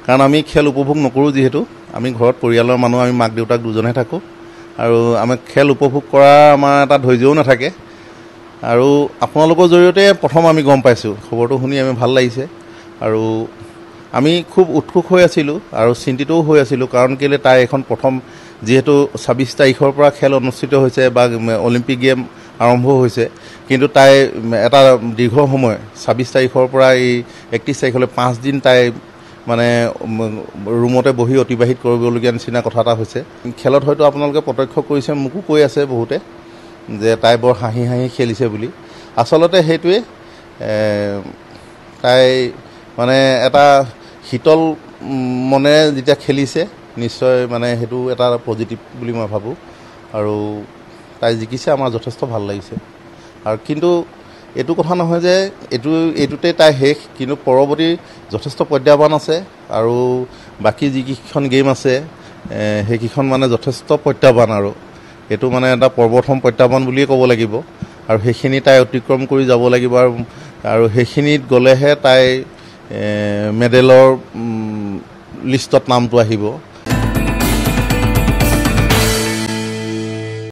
কাৰণ আমি খেল উপভোগ নকৰোঁ যিহেতু আমি ঘৰত পৰিয়ালৰ মানুহ আমি মাক দেউতাক দুজনহে থাকোঁ আৰু আমি খেল উপভোগ কৰা আমাৰ এটা ধৈৰ্যও নাথাকে আৰু আপোনালোকৰ জৰিয়তে প্ৰথম আমি গম পাইছোঁ খবৰটো শুনি আমি ভাল লাগিছে আৰু আমি খুব উৎসুক হৈ আছিলোঁ আৰু চিন্তিতও হৈ আছিলোঁ কাৰণ কেলৈ তাই এখন প্ৰথম যিহেতু ২৬ তাৰিখৰ পৰা খেল অনুষ্ঠিত হৈছে বা অলিম্পিক গেম আৰম্ভ হৈছে কিন্তু তাই এটা দীৰ্ঘ সময় ২৬ তাৰিখৰ পৰা এই ৩১ তাৰিখলৈ ৫ দিন তাই মানে ৰুমতে বহি অতিবাহিত কৰিবলগীয়া নিচিনা কথা এটা হৈছে খেলত হয়তো আপোনালোকে প্ৰত্যক্ষ কৰিছে মোকো কৈ আছে বহুতে যে তাই বৰ হাঁহি হাঁহি খেলিছে বুলি আচলতে সেইটোৱে তাই মানে এটা শীতল মনেৰে যেতিয়া খেলিছে নিশ্চয় মানে সেইটো এটা পজিটিভ বুলি মই ভাবোঁ আৰু তাই জিকিছে আমাৰ যথেষ্ট ভাল লাগিছে আৰু কিন্তু এইটো কথা নহয় যে এইটোতে তাই শেষ কিন্তু পৰৱৰ্তী যথেষ্ট প্ৰত্যাহ্বান আছে আৰু বাকী যিকেইখন গেম আছে সেইকেইখন মানে যথেষ্ট প্ৰত্যাহ্বান আৰু এইটো মানে এটা প্ৰথম প্ৰত্যাহ্বান বুলিয়ে ক'ব লাগিব আৰু সেইখিনি তাই অতিক্ৰম কৰি যাব লাগিব আৰু সেইখিনিত গ'লেহে তাই মেডেলৰ লিষ্টত নামটো আহিব